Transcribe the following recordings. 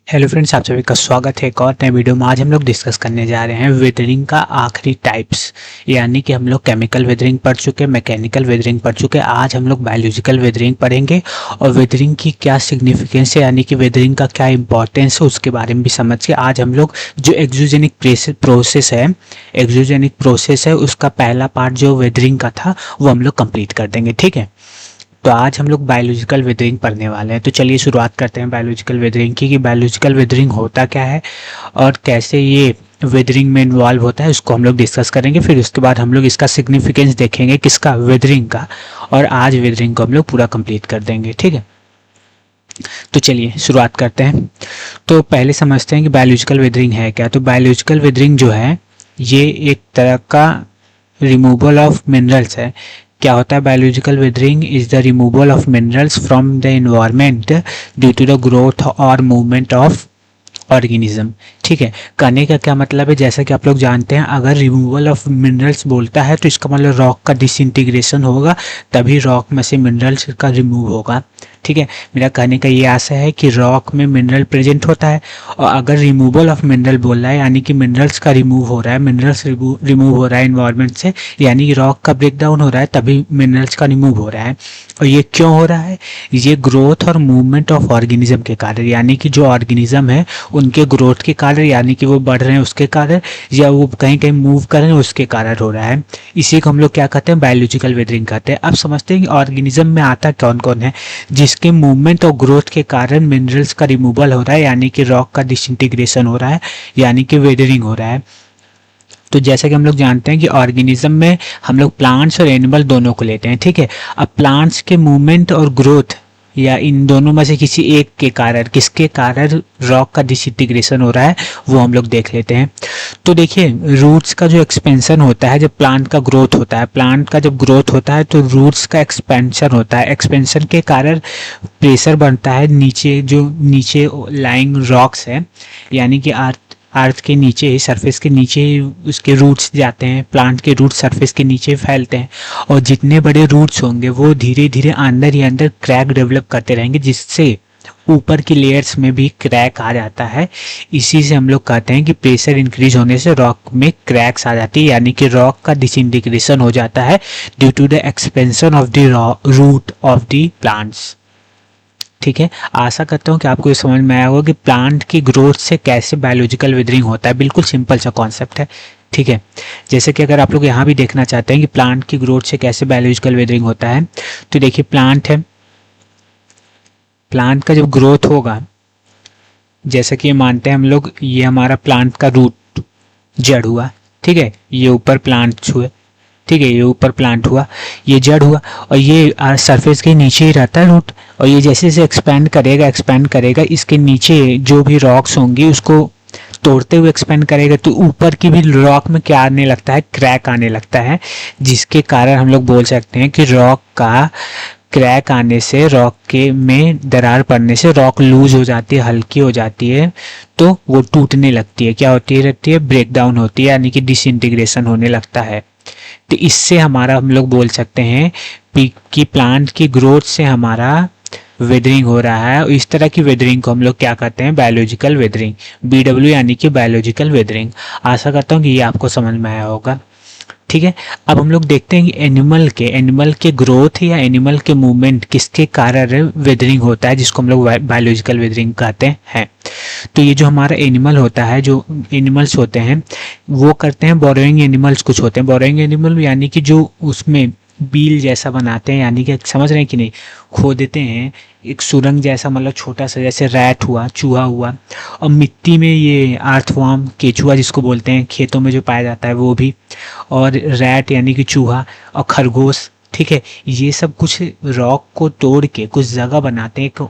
Hello friends, आप सभी का स्वागत है एक और नए वीडियो में। आज हम लोग डिस्कस करने जा रहे हैं वेदरिंग का आखिरी टाइप्स। यानी कि हम लोग केमिकल वेदरिंग पढ़ चुके, मैकेनिकल वेदरिंग पढ़ चुके। आज हम लोग बायोलॉजिकल वेदरिंग पढ़ेंगे और वेदरिंग की क्या सिग्निफिकेंस है, यानी कि वेदरिंग का क्या इंपॉर्टेंस है, उसके बारे में भी समझ के आज हम लोग जो एक्सोजेनिक प्रोसेस है उसका पहला पार्ट जो वेदरिंग का था वो हम लोग कंप्लीट कर देंगे। ठीक है, तो आज हम लोग बायोलॉजिकल वेदरिंग पढ़ने वाले हैं। तो चलिए शुरुआत करते हैं बायोलॉजिकल वेदरिंग की, कि बायोलॉजिकल वेदरिंग होता क्या है और कैसे ये वेदरिंग में इन्वॉल्व होता है, उसको हम लोग डिस्कस करेंगे। फिर उसके बाद हम लोग इसका सिग्निफिकेंस देखेंगे, किसका, वेदरिंग का। और आज वेदरिंग को हम लोग पूरा कंप्लीट कर देंगे। ठीक है, तो चलिए शुरुआत करते हैं। तो पहले समझते हैं कि बायोलॉजिकल वेदरिंग है क्या। तो बायोलॉजिकल वेदरिंग जो है ये एक तरह का रिमूवल ऑफ मिनरल्स है। क्या होता है biological weathering? Is the removal of minerals from the environment due to the growth और मूवमेंट ऑफ ऑर्गेनिज्म। ठीक है, कहने का क्या मतलब है, जैसा कि आप लोग जानते हैं, अगर रिमूवल ऑफ मिनरल्स बोलता है तो इसका मतलब रॉक का डिसइंटीग्रेशन होगा, तभी रॉक में से मिनरल्स का रिमूव होगा। ठीक है, मेरा कहने का ये आशा है कि रॉक में मिनरल प्रेजेंट होता है, और अगर रिमूवल ऑफ मिनरल बोल रहा है यानी कि मिनरल्स का रिमूव हो रहा है, मिनरल्स रिमूव हो रहा है इन्वायरमेंट से, यानी कि रॉक का ब्रेक डाउन हो रहा है, तभी मिनरल्स का रिमूव हो रहा है। और ये क्यों हो रहा है? ये ग्रोथ और मूवमेंट ऑफ ऑर्गेनिज्म के कारण, यानी कि जो ऑर्गेनिज्म है उनके ग्रोथ के कारण, यानी कि वो बढ़ रहे हैं उसके कारण, या वो कहीं कहीं मूव कर रहे हैं उसके कारण हो रहा है। इसी को हम लोग क्या कहते हैं, बायोलॉजिकल वेदरिंग कहते हैं। अब समझते हैं कि ऑर्गेनिज्म में आता कौन कौन है, जिसके मूवमेंट और ग्रोथ के कारण मिनरल्स का रिमूवल हो रहा है, यानी कि रॉक का डिसइंटीग्रेशन हो रहा है, यानी कि वेदरिंग हो रहा है। तो जैसा कि हम लोग जानते हैं कि ऑर्गेनिज्म में हम लोग प्लांट्स और एनिमल दोनों को लेते हैं। ठीक है, अब प्लांट्स के मूवमेंट और ग्रोथ या इन दोनों में से किसी एक के कारण, किसके कारण रॉक का डिसइंटीग्रेशन हो रहा है, वो हम लोग देख लेते हैं। तो देखिए, रूट्स का जो एक्सपेंशन होता है, जब प्लांट का ग्रोथ होता है, प्लांट का जब ग्रोथ होता है तो रूट्स का एक्सपेंशन होता है। एक्सपेंशन के कारण प्रेशर बढ़ता है, नीचे जो नीचे लाइंग रॉक्स है, यानी कि अर्थ के नीचे ही, सरफेस के नीचे ही उसके रूट्स जाते हैं। प्लांट के रूट सरफेस के नीचे फैलते हैं, और जितने बड़े रूट्स होंगे वो धीरे धीरे अंदर ही अंदर क्रैक डेवलप करते रहेंगे, जिससे ऊपर की लेयर्स में भी क्रैक आ जाता है। इसी से हम लोग कहते हैं कि प्रेशर इंक्रीज होने से रॉक में क्रैक्स आ जाती है, यानी कि रॉक का डिसइंटीग्रेशन हो जाता है due to the expansion of the root of the plants. ठीक है, आशा करता हूँ कि आपको ये समझ में आया होगा कि प्लांट की ग्रोथ से कैसे बायोलॉजिकल वेदरिंग होता है। बिल्कुल सिंपल सा कॉन्सेप्ट है। ठीक है, जैसे कि अगर आप लोग यहाँ भी देखना चाहते हैं कि प्लांट की ग्रोथ से कैसे बायोलॉजिकल वेदरिंग होता है, तो देखिए प्लांट है, प्लांट का जब ग्रोथ होगा, जैसे कि मानते हैं हम लोग, ये हमारा प्लांट का रूट जड़ हुआ। ठीक है, ये ऊपर प्लांट हुए, ठीक है, ये ऊपर प्लांट हुआ, ये जड़ हुआ, और ये सरफेस के नीचे ही रहता है रूट। और ये जैसे जैसे एक्सपेंड करेगा, इसके नीचे जो भी रॉक्स होंगी उसको तोड़ते हुए एक्सपेंड करेगा, तो ऊपर की भी रॉक में क्या आने लगता है, क्रैक आने लगता है, जिसके कारण हम लोग बोल सकते हैं कि रॉक का क्रैक आने से, रॉक के में दरार पड़ने से रॉक लूज हो जाती है, हल्की हो जाती है, तो वो टूटने लगती है। क्या होती रहती है, ब्रेक डाउन होती है, यानी कि डिसइंटीग्रेशन होने लगता है। तो इससे हमारा हम लोग बोल सकते हैं कि प्लांट की ग्रोथ से हमारा वेदरिंग हो रहा है। और इस तरह की वेदरिंग को हम लोग क्या कहते हैं, बायोलॉजिकल वेदरिंग, BW यानी कि बायोलॉजिकल वेदरिंग। आशा करता हूँ कि ये आपको समझ में आया होगा। ठीक है, अब हम लोग देखते हैं कि एनिमल के ग्रोथ या एनिमल के मूवमेंट किसके कारण वेदरिंग होता है, जिसको हम लोग बायोलॉजिकल वेदरिंग कहते हैं। तो ये जो हमारा एनिमल होता है, जो एनिमल्स होते हैं वो करते हैं, बोरोइंग एनिमल्स कुछ होते हैं। बोरोइंग एनिमल यानी कि जो उसमें बील जैसा बनाते हैं, यानी कि समझ रहे हैं कि नहीं, खोदते हैं एक सुरंग जैसा, मतलब छोटा सा, जैसे रैट हुआ, चूहा हुआ, और मिट्टी में ये अर्थवर्म, केचुआ जिसको बोलते हैं, खेतों में जो पाया जाता है वो भी, और रैट यानी कि चूहा, और खरगोश। ठीक है, ये सब कुछ रॉक को तोड़ के कुछ जगह बनाते हैं, एक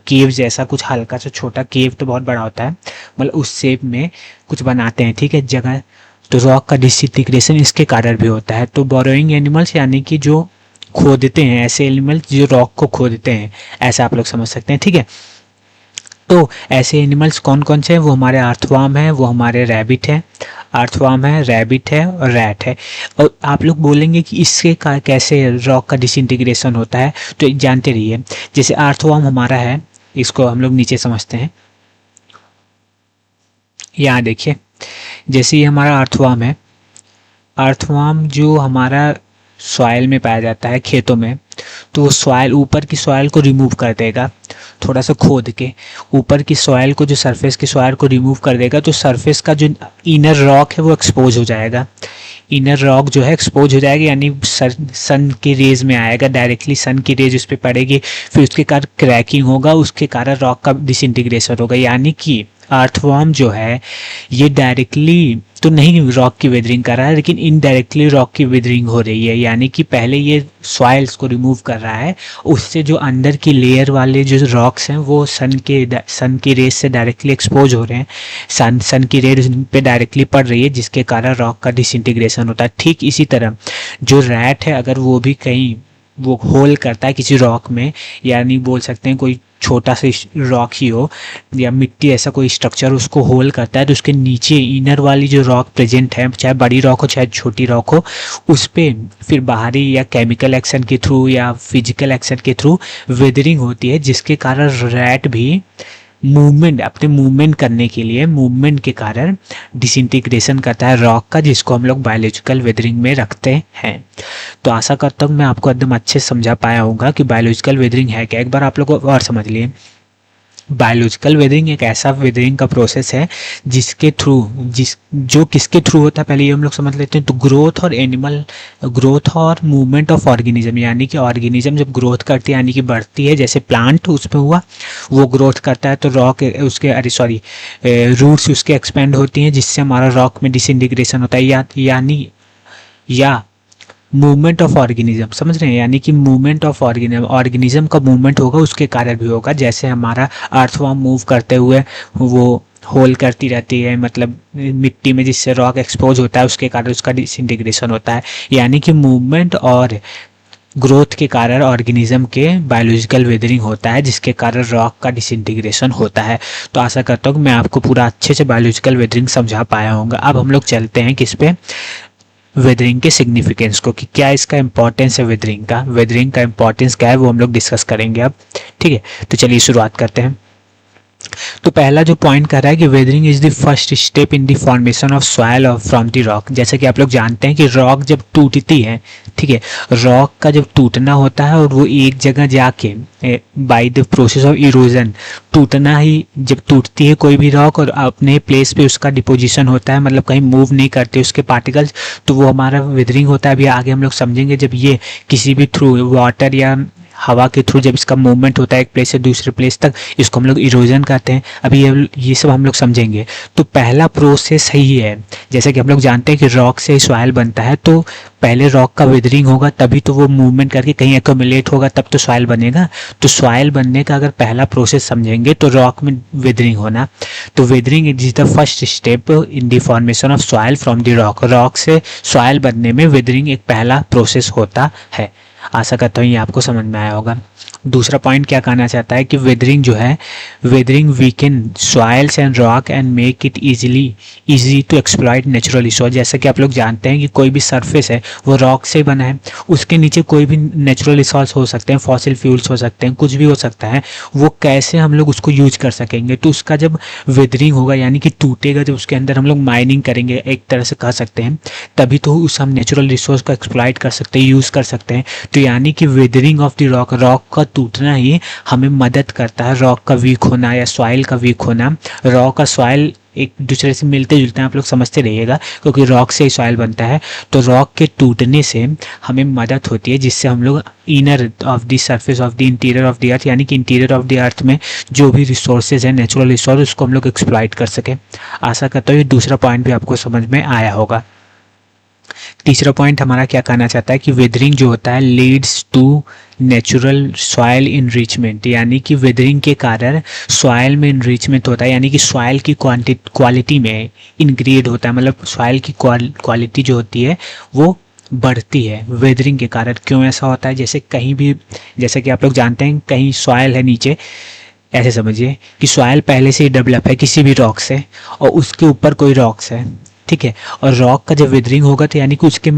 केव जैसा, कुछ हल्का सा छोटा, केव तो बहुत बड़ा होता है, मतलब उस शेप में कुछ बनाते हैं। ठीक है, जगह, तो रॉक का डिसइंटीग्रेशन इसके कारण भी होता है। तो बोरोइंग एनिमल्स यानी कि जो खोदते हैं, ऐसे एनिमल्स जो रॉक को खोदते हैं, ऐसा आप लोग समझ सकते हैं। ठीक है, तो ऐसे एनिमल्स कौन कौन से हैं, वो हमारे अर्थवर्म है, वो हमारे रैबिट है, अर्थवर्म है, रैबिट है और रैट है। और आप लोग बोलेंगे कि इससे कैसे रॉक का डिसइंटीग्रेशन होता है, तो जानते रहिए। जैसे अर्थवर्म हमारा है, इसको हम लोग नीचे समझते हैं, यहाँ देखिए, जैसे ये हमारा अर्थवर्म है, अर्थवर्म जो हमारा सॉइल में पाया जाता है खेतों में, तो वो सॉइल, ऊपर की सॉइल को रिमूव कर देगा, थोड़ा सा खोद के ऊपर की सॉइल को, जो सरफेस की सॉइल को रिमूव कर देगा, तो सरफेस का जो इनर रॉक है वो एक्सपोज हो जाएगा। इनर रॉक जो है एक्सपोज हो जाएगा, यानी सन की रेज में आएगा, डायरेक्टली सन की रेज उस पर पड़ेगी, फिर उसके कारण क्रैकिंग होगा, उसके कारण रॉक का डिसइंटीग्रेशन होगा। यानी कि अर्थवर्म जो है ये डायरेक्टली तो नहीं रॉक की वेदरिंग कर रहा है, लेकिन इनडायरेक्टली रॉक की वेदरिंग हो रही है। यानी कि पहले ये सॉइल्स को रिमूव कर रहा है, उससे जो अंदर की लेयर वाले जो रॉक्स हैं वो सन की रेज से डायरेक्टली एक्सपोज हो रहे हैं, सन की रेज पे डायरेक्टली पड़ रही है, जिसके कारण रॉक का डिसइंटीग्रेशन होता है। ठीक इसी तरह जो रैट है, अगर वो भी कहीं वो होल करता है किसी रॉक में, यानी बोल सकते हैं कोई छोटा सा रॉक ही हो या मिट्टी ऐसा कोई स्ट्रक्चर उसको होल करता है, तो उसके नीचे इनर वाली जो रॉक प्रेजेंट है, चाहे बड़ी रॉक हो चाहे छोटी रॉक हो, उस पर फिर बाहरी या केमिकल एक्शन के थ्रू या फिजिकल एक्शन के थ्रू वेदरिंग होती है, जिसके कारण रैट भी मूवमेंट, अपने मूवमेंट करने के लिए मूवमेंट के कारण डिसइंटीग्रेशन करता है रॉक का, जिसको हम लोग बायोलॉजिकल वेदरिंग में रखते हैं। तो आशा करता हूँ मैं आपको एकदम अच्छे से समझा पाया होगा कि बायोलॉजिकल वेदरिंग है क्या। एक बार आप लोग और समझ लिए, बायोलॉजिकल वेदरिंग एक ऐसा वेदरिंग का प्रोसेस है जिसके थ्रू जो किसके थ्रू होता है, पहले ये हम लोग समझ लेते हैं। तो ग्रोथ और मूवमेंट ऑफ ऑर्गेनिज्म, यानी कि ऑर्गेनिज्म जब ग्रोथ करती है, यानी कि बढ़ती है, जैसे प्लांट उसमें हुआ वो ग्रोथ करता है, तो रॉक उसके रूट्स उसके एक्सपेंड होती हैं, जिससे हमारा रॉक में डिसइंटीग्रेशन होता है। या मूवमेंट ऑफ ऑर्गेनिज्म, समझ रहे हैं, यानी कि मूवमेंट ऑफ ऑर्गेनिज्म का मूवमेंट होगा, उसके कारण भी होगा। जैसे हमारा अर्थवर्म मूव करते हुए वो होल करती रहती है, मतलब मिट्टी में, जिससे रॉक एक्सपोज होता है, उसके कारण उसका डिसइंटीग्रेशन होता है। यानी कि मूवमेंट और ग्रोथ के कारण ऑर्गेनिज्म के बायोलॉजिकल वेदरिंग होता है, जिसके कारण रॉक का डिसइंटीग्रेशन होता है। तो आशा करता हूँ कि मैं आपको पूरा अच्छे से बायोलॉजिकल वेदरिंग समझा पाया होगा। अब हम लोग चलते हैं किस पे, वेदरिंग के सिग्निफिकेंस को, कि क्या इसका इंपॉर्टेंस है वेदरिंग का इंपॉर्टेंस क्या है, वो हम लोग डिस्कस करेंगे अब। ठीक है, तो चलिए शुरुआत करते हैं। तो पहला जो पॉइंट कर रहा है कि weathering is the first step in the formation of soil और फ्रॉम द रॉक। जैसे कि आप लोग जानते हैं कि रॉक जब टूटती है, ठीक है, रॉक का जब टूटना होता है और वो एक जगह जाके by the process of erosion, टूटना ही, जब टूटती है कोई भी रॉक और अपने प्लेस पे उसका डिपोजिशन होता है, मतलब कहीं मूव नहीं करते उसके पार्टिकल्स, तो वो हमारा वेदरिंग होता है। अभी आगे हम लोग समझेंगे, जब ये किसी भी थ्रू वाटर या हवा के थ्रू जब इसका मूवमेंट होता है एक प्लेस से दूसरे प्लेस तक, इसको हम लोग इरोजन कहते हैं। अभी ये सब हम लोग समझेंगे। तो पहला प्रोसेस ही है, जैसे कि हम लोग जानते हैं कि रॉक से सॉइल बनता है, तो पहले रॉक का वेदरिंग होगा, तभी तो वो मूवमेंट करके कहीं एक्यूमुलेट होगा, तब तो सॉइल बनेगा। तो सॉइल बनने का अगर पहला प्रोसेस समझेंगे तो रॉक में वेदरिंग होना, तो weathering is the first step in the formation of soil from the rock. Rock से सॉइल बनने में वेदरिंग एक पहला प्रोसेस होता है। आशा करता हूँ ये आपको समझ में आया होगा। दूसरा पॉइंट क्या कहना चाहता है कि वेदरिंग जो है, weathering weaken soils and rock and make it easy to exploit natural resource. जैसा कि आप लोग जानते हैं कि कोई भी सरफेस है वो रॉक से बना है, उसके नीचे कोई भी नेचुरल रिसोर्स हो सकते हैं, फॉसिल फ्यूल्स हो सकते हैं, कुछ भी हो सकता है, वो कैसे हम लोग उसको यूज कर सकेंगे। तो उसका जब वेदरिंग होगा, यानी कि टूटेगा, जब उसके अंदर हम लोग माइनिंग करेंगे, एक तरह से कह सकते हैं, तभी तो उस हम नेचुरल रिसोर्स को एक्सप्लॉइट कर सकते हैं, यूज़ कर सकते हैं। तो यानी कि वेदरिंग ऑफ द रॉक का टूटना ही हमें मदद करता है, रॉक का वीक होना या सॉइल का वीक होना। रॉक का सॉइल एक दूसरे से मिलते जुलते हैं, आप लोग समझते रहिएगा, क्योंकि रॉक से ही सॉइल बनता है। तो रॉक के टूटने से हमें मदद होती है, जिससे हम लोग inner of the surface of the interior of the earth, यानी कि इंटीरियर ऑफ द अर्थ में जो भी रिसोर्सेज हैं, नेचुरल रिसोर्स, उसको हम लोग एक्सप्लॉइट कर सकें। आशा करता हूँ ये दूसरा पॉइंट भी आपको समझ में आया होगा। तीसरा पॉइंट हमारा क्या कहना चाहता है कि वेदरिंग जो होता है leads to natural soil enrichment, यानी कि वेदरिंग के कारण सॉइल में इनरिचमेंट होता है, यानी कि सॉइल की क्वालिटी में इंक्रीज होता है, मतलब सॉइल की क्वालिटी जो होती है वो बढ़ती है वेदरिंग के कारण। क्यों ऐसा होता है? जैसे कहीं भी, जैसे कि आप लोग जानते हैं कहीं सॉइल है नीचे, ऐसे समझिए कि सॉइल पहले से ही डेवलप है किसी भी रॉक से, और उसके ऊपर कोई रॉक्स है, ठीक है। और रॉक का जब विदरिंग होगा तो यानी कि उसके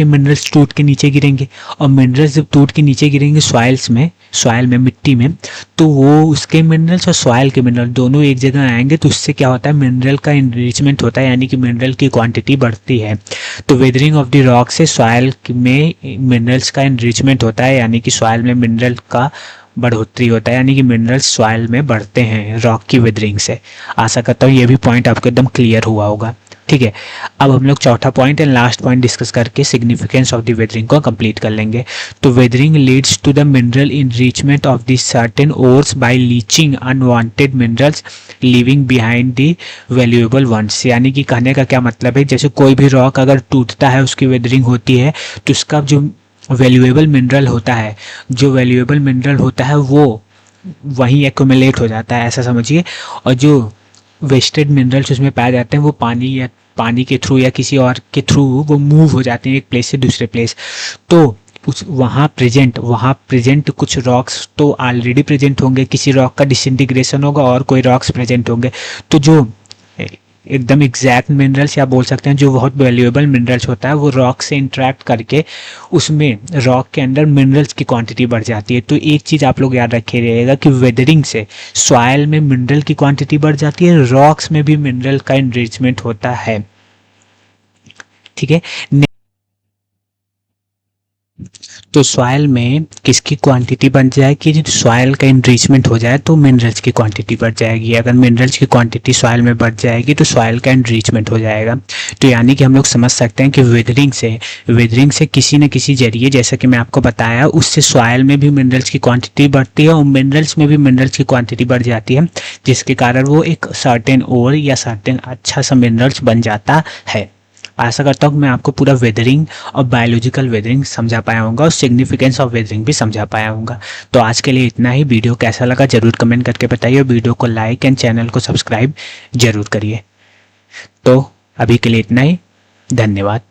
मिनरल्स टूट के नीचे गिरेंगे, और मिनरल्स जब टूट के नीचे गिरेंगे सॉइल में मिट्टी में, तो वो उसके मिनरल्स और सॉइल के मिनरल दोनों एक जगह आएंगे, तो उससे क्या होता है, मिनरल का इनरिचमेंट होता है, यानी कि मिनरल की क्वांटिटी बढ़ती है। तो वेदरिंग ऑफ द रॉक से सॉइल में मिनरल्स का इनरिचमेंट होता है, यानी कि सॉइल में मिनरल का बढ़ोतरी होता है, यानी कि मिनरल्स सॉइल में बढ़ते हैं रॉक की वेदरिंग से। आशा करता हूँ ये भी पॉइंट आपको एकदम क्लियर हुआ होगा। ठीक है, अब हम लोग चौथा point and last point discuss करके सिग्निफिकेंस ऑफ द वेदरिंग को कंप्लीट कर लेंगे। तो weathering leads to the mineral enrichment of the certain ores by leaching unwanted minerals leaving behind the valuable ones. यानी कि कहने का क्या मतलब है, जैसे कोई भी रॉक अगर टूटता है, उसकी वेदरिंग होती है, तो उसका जो वैल्यूएबल मिनरल होता है वो वहीं एक्यूमुलेट हो जाता है, ऐसा समझिए। और जो वेस्टेड मिनरल्स उसमें पाए जाते हैं वो पानी के थ्रू या किसी और के थ्रू वो मूव हो जाते हैं एक प्लेस से दूसरे प्लेस। तो उस वहाँ प्रेजेंट कुछ रॉक्स तो ऑलरेडी प्रेजेंट होंगे, किसी रॉक का डिसइंटीग्रेशन होगा और कोई रॉक्स प्रेजेंट होंगे। तो जो एकदम एग्जैक्ट मिनरल्स या बोल सकते हैं जो बहुत वैल्यूएबल मिनरल्स होता है, वो रॉक से इंटरेक्ट करके उसमें रॉक के अंदर मिनरल्स की क्वांटिटी बढ़ जाती है। तो एक चीज़ आप लोग याद रखे रहिएगा कि वेदरिंग से सॉइल में मिनरल की क्वांटिटी बढ़ जाती है, रॉक्स में भी मिनरल का एनरिचमेंट होता है। ठीक है, तो सॉइल में किसकी क्वांटिटी बढ़ जाएगी, जो सॉइल का एनरिचमेंट हो जाए तो मिनरल्स की क्वांटिटी बढ़ जाएगी। अगर मिनरल्स की क्वांटिटी सॉइल में बढ़ जाएगी तो सॉइल का एनरिचमेंट हो जाएगा। तो यानी कि हम लोग समझ सकते हैं कि वेदरिंग से किसी न किसी जरिए, जैसा कि मैं आपको बताया, उससे सॉइल में भी मिनरल्स की क्वांटिटी बढ़ती है और मिनरल्स में भी मिनरल्स की क्वांटिटी बढ़ जाती है, जिसके कारण वो एक सर्टेन ओर या सर्टेन अच्छा सा मिनरल्स बन जाता है। आशा करता हूँ मैं आपको पूरा वेदरिंग और बायोलॉजिकल वेदरिंग समझा पाया हूँगा और सिग्निफिकेंस ऑफ वेदरिंग भी समझा पाया हूँगा। तो आज के लिए इतना ही। वीडियो कैसा लगा जरूर कमेंट करके बताइए, और वीडियो को लाइक एंड चैनल को सब्सक्राइब जरूर करिए। तो अभी के लिए इतना ही, धन्यवाद।